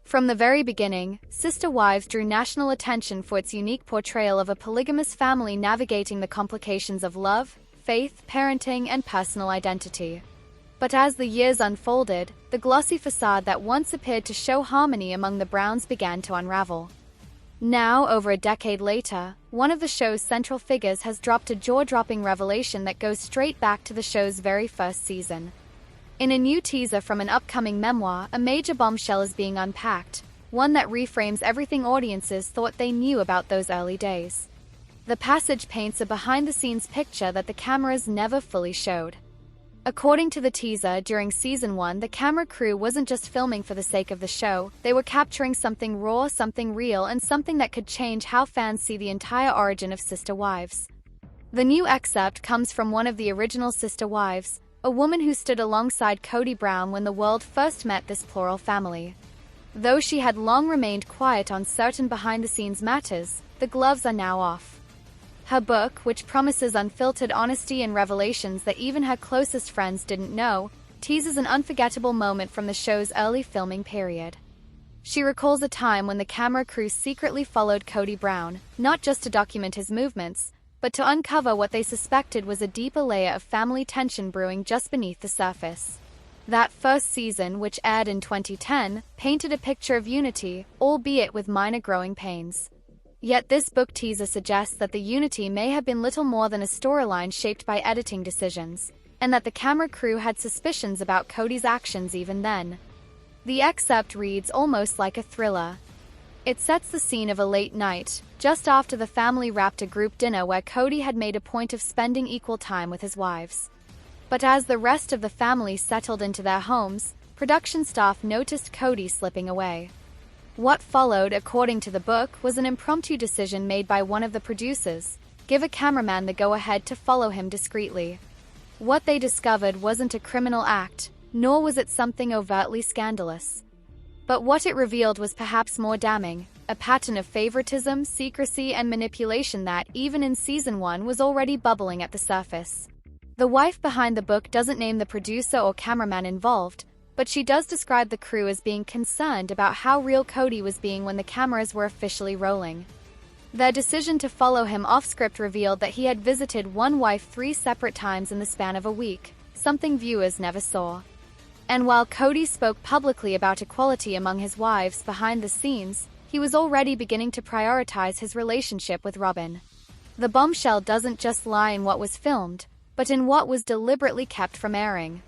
From the very beginning, Sister Wives drew national attention for its unique portrayal of a polygamous family navigating the complications of love, faith, parenting, and personal identity. But as the years unfolded, the glossy facade that once appeared to show harmony among the Browns began to unravel. Now, over a decade later, one of the show's central figures has dropped a jaw-dropping revelation that goes straight back to the show's very first season. In a new teaser from an upcoming memoir, a major bombshell is being unpacked, one that reframes everything audiences thought they knew about those early days. The passage paints a behind-the-scenes picture that the cameras never fully showed. According to the teaser, during Season 1, the camera crew wasn't just filming for the sake of the show, they were capturing something raw, something real, and something that could change how fans see the entire origin of Sister Wives. The new excerpt comes from one of the original Sister Wives, a woman who stood alongside Kody Brown when the world first met this plural family. Though she had long remained quiet on certain behind-the-scenes matters, the gloves are now off. Her book, which promises unfiltered honesty and revelations that even her closest friends didn't know, teases an unforgettable moment from the show's early filming period. She recalls a time when the camera crew secretly followed Kody Brown, not just to document his movements, but to uncover what they suspected was a deeper layer of family tension brewing just beneath the surface. That first season, which aired in 2010, painted a picture of unity, albeit with minor growing pains. Yet this book teaser suggests that the unity may have been little more than a storyline shaped by editing decisions, and that the camera crew had suspicions about Kody's actions even then. The excerpt reads almost like a thriller. It sets the scene of a late night, just after the family wrapped a group dinner where Kody had made a point of spending equal time with his wives. But as the rest of the family settled into their homes, production staff noticed Kody slipping away. What followed, according to the book, was an impromptu decision made by one of the producers: give a cameraman the go-ahead to follow him discreetly. What they discovered wasn't a criminal act, nor was it something overtly scandalous. But what it revealed was perhaps more damning, a pattern of favoritism, secrecy, and manipulation that, even in Season 1, was already bubbling at the surface. The wife behind the book doesn't name the producer or cameraman involved, but she does describe the crew as being concerned about how real Kody was being when the cameras were officially rolling. Their decision to follow him off-script revealed that he had visited one wife 3 separate times in the span of a week, something viewers never saw. And while Kody spoke publicly about equality among his wives behind the scenes, he was already beginning to prioritize his relationship with Robyn. The bombshell doesn't just lie in what was filmed, but in what was deliberately kept from airing.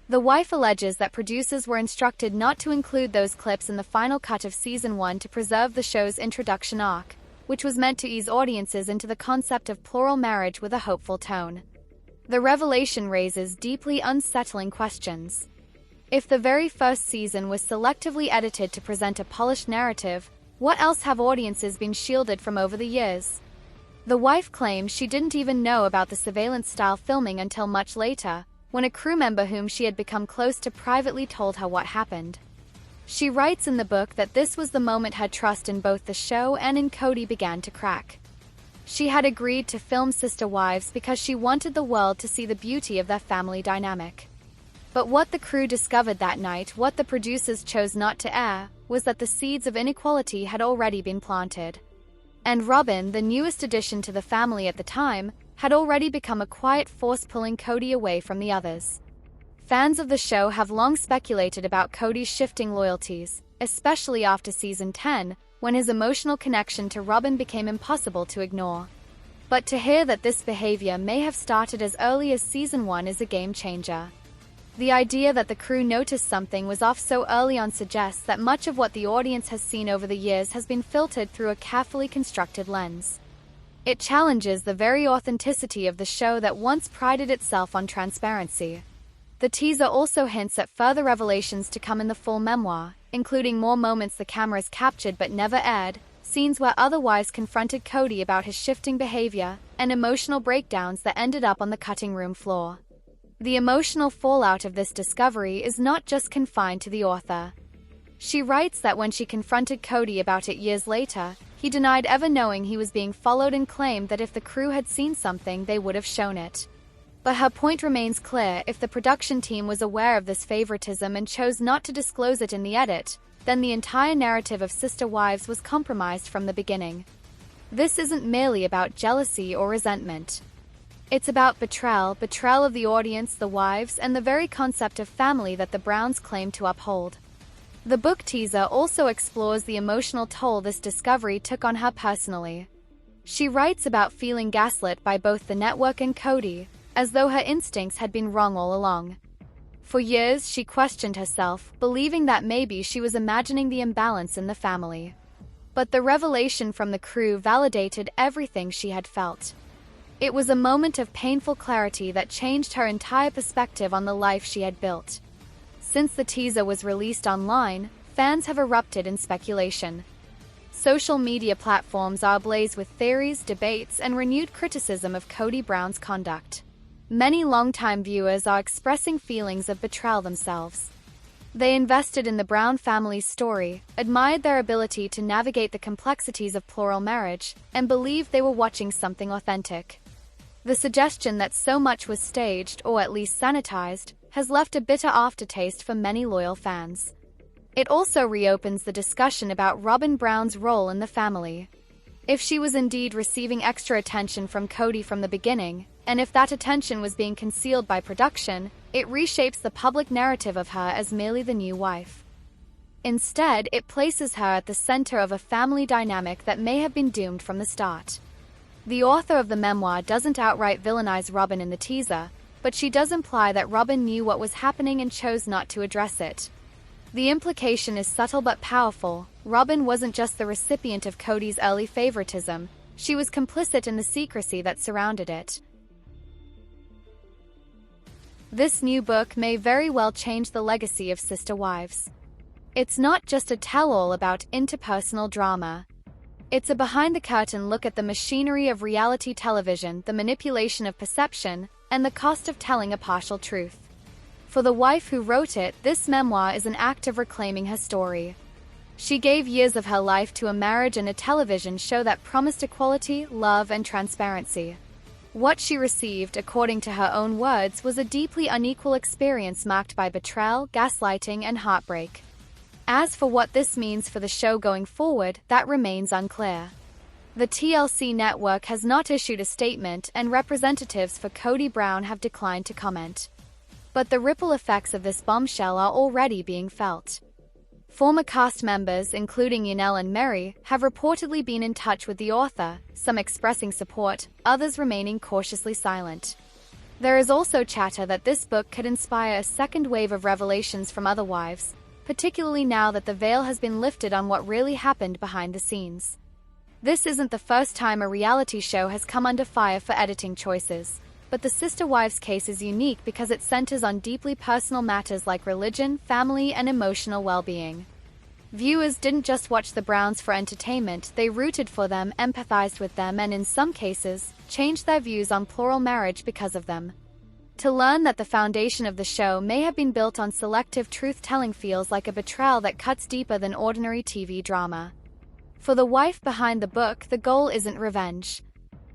The wife alleges that producers were instructed not to include those clips in the final cut of Season 1 to preserve the show's introduction arc, which was meant to ease audiences into the concept of plural marriage with a hopeful tone. The revelation raises deeply unsettling questions. If the very first season was selectively edited to present a polished narrative, what else have audiences been shielded from over the years? The wife claims she didn't even know about the surveillance-style filming until much later, when a crew member whom she had become close to privately told her what happened. She writes in the book that this was the moment her trust in both the show and in Kody began to crack. She had agreed to film Sister Wives because she wanted the world to see the beauty of their family dynamic. But what the crew discovered that night, what the producers chose not to air, was that the seeds of inequality had already been planted. And Robyn, the newest addition to the family at the time, had already become a quiet force pulling Kody away from the others. Fans of the show have long speculated about Kody's shifting loyalties, especially after Season 10, when his emotional connection to Robyn became impossible to ignore. But to hear that this behavior may have started as early as Season 1 is a game-changer. The idea that the crew noticed something was off so early on suggests that much of what the audience has seen over the years has been filtered through a carefully constructed lens. It challenges the very authenticity of the show that once prided itself on transparency. The teaser also hints at further revelations to come in the full memoir, including more moments the cameras captured but never aired, scenes where other wives confronted Kody about his shifting behavior, and emotional breakdowns that ended up on the cutting room floor. The emotional fallout of this discovery is not just confined to the author. She writes that when she confronted Kody about it years later, he denied ever knowing he was being followed and claimed that if the crew had seen something, they would have shown it. But her point remains clear: if the production team was aware of this favoritism and chose not to disclose it in the edit, then the entire narrative of Sister Wives was compromised from the beginning. This isn't merely about jealousy or resentment. It's about betrayal of the audience, the wives, and the very concept of family that the Browns claim to uphold. The book teaser also explores the emotional toll this discovery took on her personally. She writes about feeling gaslit by both the network and Kody, as though her instincts had been wrong all along. For years, she questioned herself, believing that maybe she was imagining the imbalance in the family. But the revelation from the crew validated everything she had felt. It was a moment of painful clarity that changed her entire perspective on the life she had built. Since the teaser was released online, fans have erupted in speculation. Social media platforms are ablaze with theories, debates, and renewed criticism of Kody Brown's conduct. Many longtime viewers are expressing feelings of betrayal themselves. They invested in the Brown family's story, admired their ability to navigate the complexities of plural marriage, and believed they were watching something authentic. The suggestion that so much was staged, or at least sanitized, has left a bitter aftertaste for many loyal fans. It also reopens the discussion about Robyn Brown's role in the family. If she was indeed receiving extra attention from Kody from the beginning, and if that attention was being concealed by production, it reshapes the public narrative of her as merely the new wife. Instead, it places her at the center of a family dynamic that may have been doomed from the start. The author of the memoir doesn't outright villainize Robyn in the teaser, but she does imply that Robyn knew what was happening and chose not to address it. The implication is subtle but powerful. Robyn wasn't just the recipient of Kody's early favoritism, she was complicit in the secrecy that surrounded it. This new book may very well change the legacy of Sister Wives. It's not just a tell-all about interpersonal drama. It's a behind-the-curtain look at the machinery of reality television, the manipulation of perception, and the cost of telling a partial truth. For the wife who wrote it, this memoir is an act of reclaiming her story. She gave years of her life to a marriage and a television show that promised equality, love, and transparency. What she received, according to her own words, was a deeply unequal experience marked by betrayal, gaslighting, and heartbreak. As for what this means for the show going forward, that remains unclear. The TLC network has not issued a statement, and representatives for Kody Brown have declined to comment. But the ripple effects of this bombshell are already being felt. Former cast members, including Yanel and Mary, have reportedly been in touch with the author, some expressing support, others remaining cautiously silent. There is also chatter that this book could inspire a second wave of revelations from other wives, particularly now that the veil has been lifted on what really happened behind the scenes. This isn't the first time a reality show has come under fire for editing choices, but the Sister Wives case is unique because it centers on deeply personal matters like religion, family, and emotional well-being. Viewers didn't just watch the Browns for entertainment, they rooted for them, empathized with them, and in some cases, changed their views on plural marriage because of them. To learn that the foundation of the show may have been built on selective truth-telling feels like a betrayal that cuts deeper than ordinary TV drama. For the wife behind the book, the goal isn't revenge.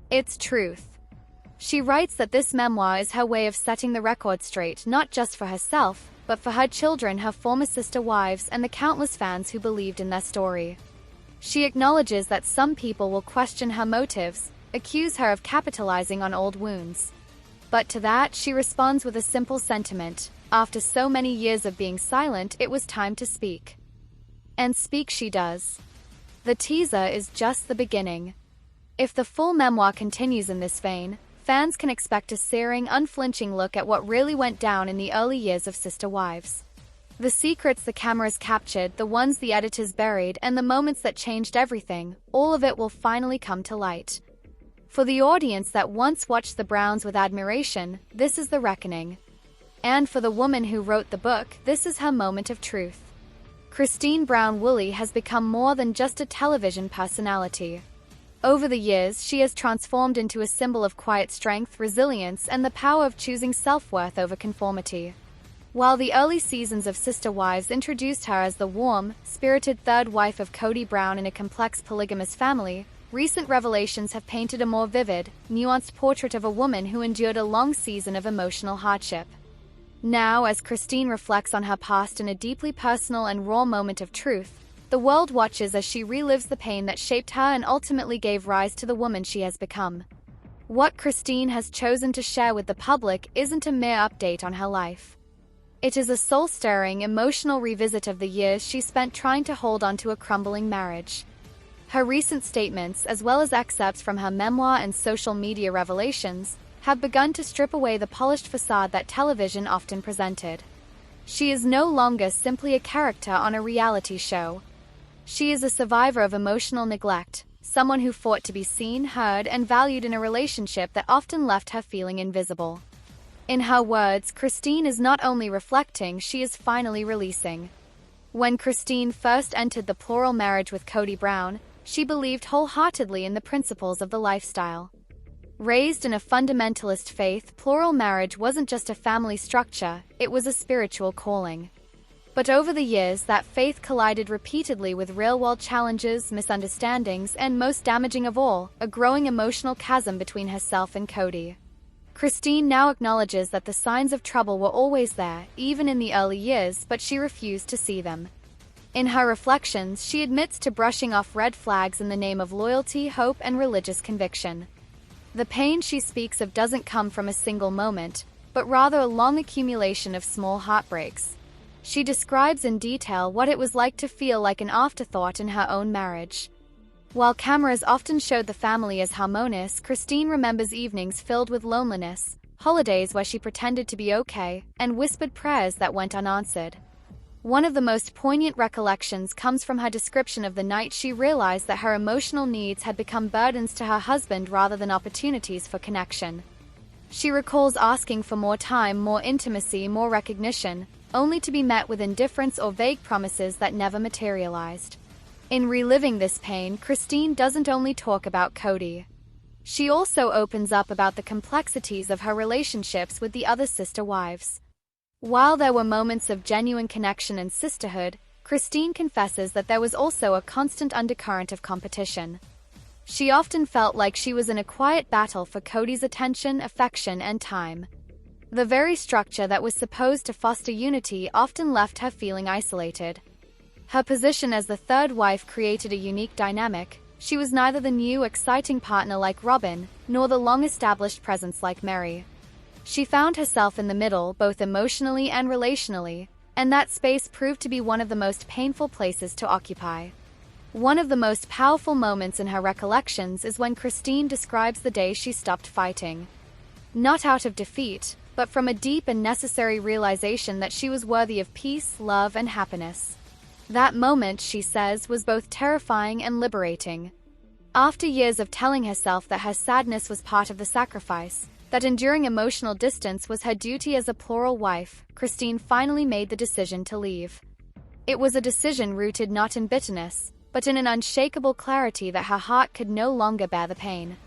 It's truth. She writes that this memoir is her way of setting the record straight, not just for herself, but for her children, her former sister wives, and the countless fans who believed in their story. She acknowledges that some people will question her motives, accuse her of capitalizing on old wounds. But to that, she responds with a simple sentiment: after so many years of being silent, it was time to speak. And speak she does. The teaser is just the beginning. If the full memoir continues in this vein, fans can expect a searing, unflinching look at what really went down in the early years of Sister Wives. The secrets the cameras captured, the ones the editors buried, and the moments that changed everything, all of it will finally come to light. For the audience that once watched the Browns with admiration, this is the reckoning. And for the woman who wrote the book, this is her moment of truth. Christine Brown Woolley has become more than just a television personality. Over the years, she has transformed into a symbol of quiet strength, resilience, and the power of choosing self-worth over conformity. While the early seasons of Sister Wives introduced her as the warm, spirited third wife of Kody Brown in a complex polygamous family, recent revelations have painted a more vivid, nuanced portrait of a woman who endured a long season of emotional hardship. Now, as Christine reflects on her past in a deeply personal and raw moment of truth, the world watches as she relives the pain that shaped her and ultimately gave rise to the woman she has become. What Christine has chosen to share with the public isn't a mere update on her life. It is a soul-stirring, emotional revisit of the years she spent trying to hold on to a crumbling marriage. Her recent statements, as well as excerpts from her memoir and social media revelations, have begun to strip away the polished facade that television often presented. She is no longer simply a character on a reality show. She is a survivor of emotional neglect, someone who fought to be seen, heard, and valued in a relationship that often left her feeling invisible. In her words, Christine is not only reflecting, she is finally releasing. When Christine first entered the plural marriage with Kody Brown, she believed wholeheartedly in the principles of the lifestyle. Raised in a fundamentalist faith, plural marriage wasn't just a family structure, it was a spiritual calling. But over the years, that faith collided repeatedly with real-world challenges, misunderstandings, and most damaging of all, a growing emotional chasm between herself and Kody. Christine now acknowledges that the signs of trouble were always there, even in the early years, but she refused to see them. In her reflections, she admits to brushing off red flags in the name of loyalty, hope, and religious conviction. The pain she speaks of doesn't come from a single moment, but rather a long accumulation of small heartbreaks. She describes in detail what it was like to feel like an afterthought in her own marriage. While cameras often showed the family as harmonious, Christine remembers evenings filled with loneliness, holidays where she pretended to be okay, and whispered prayers that went unanswered. One of the most poignant recollections comes from her description of the night she realized that her emotional needs had become burdens to her husband rather than opportunities for connection. She recalls asking for more time, more intimacy, more recognition, only to be met with indifference or vague promises that never materialized. In reliving this pain, Christine doesn't only talk about Kody. She also opens up about the complexities of her relationships with the other sister wives. While there were moments of genuine connection and sisterhood, Christine confesses that there was also a constant undercurrent of competition. She often felt like she was in a quiet battle for Kody's attention, affection, and time. The very structure that was supposed to foster unity often left her feeling isolated. Her position as the third wife created a unique dynamic. She was neither the new, exciting partner like Robin, nor the long-established presence like Mary. She found herself in the middle, both emotionally and relationally, and that space proved to be one of the most painful places to occupy. One of the most powerful moments in her recollections is when Christine describes the day she stopped fighting. Not out of defeat, but from a deep and necessary realization that she was worthy of peace, love, and happiness. That moment, she says, was both terrifying and liberating. After years of telling herself that her sadness was part of the sacrifice, that enduring emotional distance was her duty as a plural wife, Christine finally made the decision to leave. It was a decision rooted not in bitterness, but in an unshakable clarity that her heart could no longer bear the pain.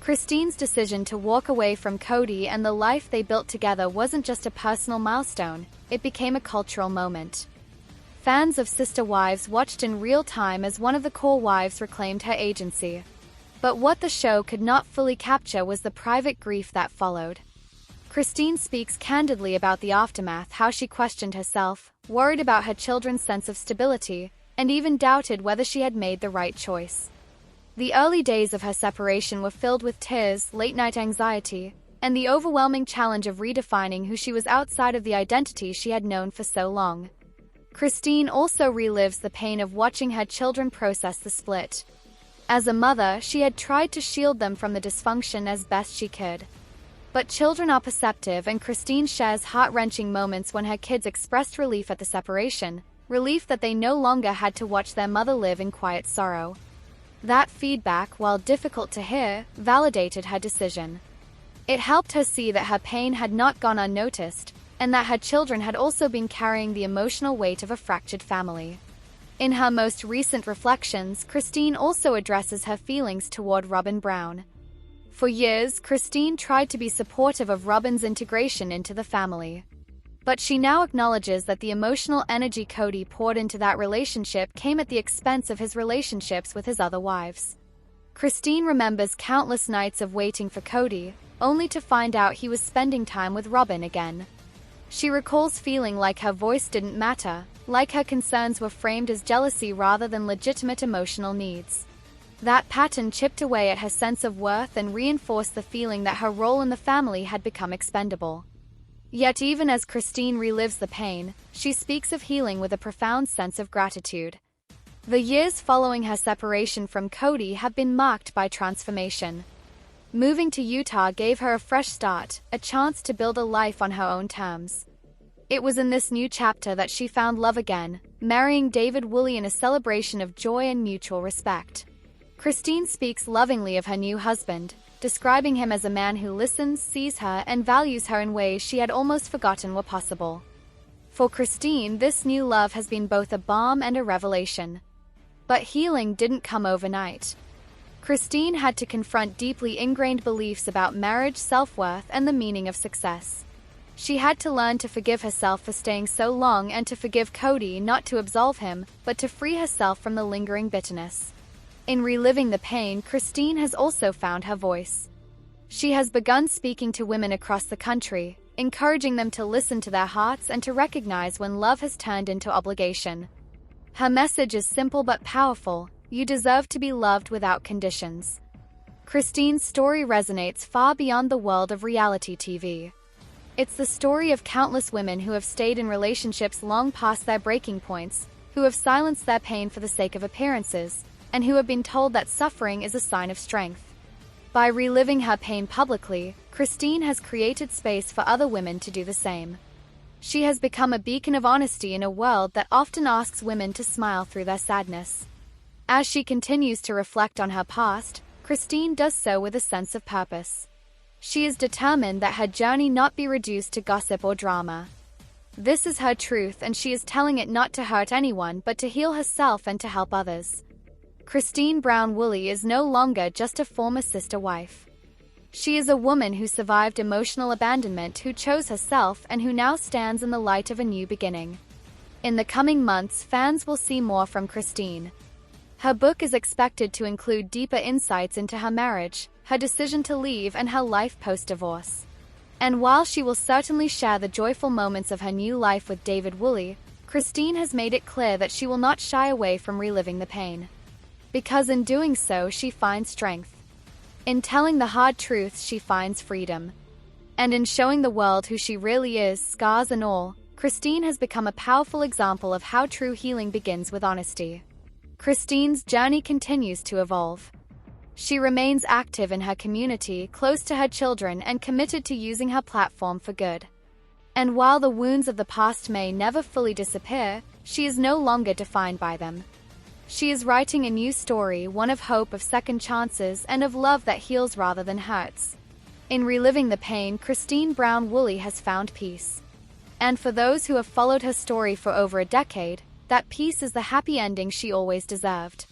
Christine's decision to walk away from Kody and the life they built together wasn't just a personal milestone, it became a cultural moment. Fans of Sister Wives watched in real time as one of the core wives reclaimed her agency. But what the show could not fully capture was the private grief that followed. Christine speaks candidly about the aftermath, how she questioned herself, worried about her children's sense of stability, and even doubted whether she had made the right choice. The early days of her separation were filled with tears, late-night anxiety, and the overwhelming challenge of redefining who she was outside of the identity she had known for so long. Christine also relives the pain of watching her children process the split. As a mother, she had tried to shield them from the dysfunction as best she could. But children are perceptive, and Christine shares heart-wrenching moments when her kids expressed relief at the separation, relief that they no longer had to watch their mother live in quiet sorrow. That feedback, while difficult to hear, validated her decision. It helped her see that her pain had not gone unnoticed, and that her children had also been carrying the emotional weight of a fractured family. In her most recent reflections, Christine also addresses her feelings toward Robin Brown. For years, Christine tried to be supportive of Robin's integration into the family. But she now acknowledges that the emotional energy Kody poured into that relationship came at the expense of his relationships with his other wives. Christine remembers countless nights of waiting for Kody, only to find out he was spending time with Robin again. She recalls feeling like her voice didn't matter, like her concerns were framed as jealousy rather than legitimate emotional needs. That pattern chipped away at her sense of worth and reinforced the feeling that her role in the family had become expendable. Yet even as Christine relives the pain, she speaks of healing with a profound sense of gratitude. The years following her separation from Kody have been marked by transformation. Moving to Utah gave her a fresh start, a chance to build a life on her own terms. It was in this new chapter that she found love again, marrying David Woolley in a celebration of joy and mutual respect. Christine speaks lovingly of her new husband, describing him as a man who listens, sees her, and values her in ways she had almost forgotten were possible. For Christine, this new love has been both a balm and a revelation. But healing didn't come overnight. Christine had to confront deeply ingrained beliefs about marriage, self-worth, and the meaning of success. She had to learn to forgive herself for staying so long and to forgive Kody, not to absolve him, but to free herself from the lingering bitterness. In reliving the pain, Christine has also found her voice. She has begun speaking to women across the country, encouraging them to listen to their hearts and to recognize when love has turned into obligation. Her message is simple but powerful: you deserve to be loved without conditions. Christine's story resonates far beyond the world of reality TV. It's the story of countless women who have stayed in relationships long past their breaking points, who have silenced their pain for the sake of appearances, and who have been told that suffering is a sign of strength. By reliving her pain publicly, Christine has created space for other women to do the same. She has become a beacon of honesty in a world that often asks women to smile through their sadness. As she continues to reflect on her past, Christine does so with a sense of purpose. She is determined that her journey not be reduced to gossip or drama. This is her truth, and she is telling it not to hurt anyone but to heal herself and to help others. Christine Brown Woolley is no longer just a former sister wife. She is a woman who survived emotional abandonment, who chose herself, and who now stands in the light of a new beginning. In the coming months, fans will see more from Christine. Her book is expected to include deeper insights into her marriage, her decision to leave, and her life post-divorce. And while she will certainly share the joyful moments of her new life with David Woolley, Christine has made it clear that she will not shy away from reliving the pain. Because in doing so, she finds strength. In telling the hard truths, she finds freedom. And in showing the world who she really is, scars and all, Christine has become a powerful example of how true healing begins with honesty. Christine's journey continues to evolve. She remains active in her community, close to her children, and committed to using her platform for good. And while the wounds of the past may never fully disappear, she is no longer defined by them. She is writing a new story, one of hope, of second chances, and of love that heals rather than hurts. In reliving the pain, Christine Brown Woolley has found peace. And for those who have followed her story for over a decade, that peace is the happy ending she always deserved.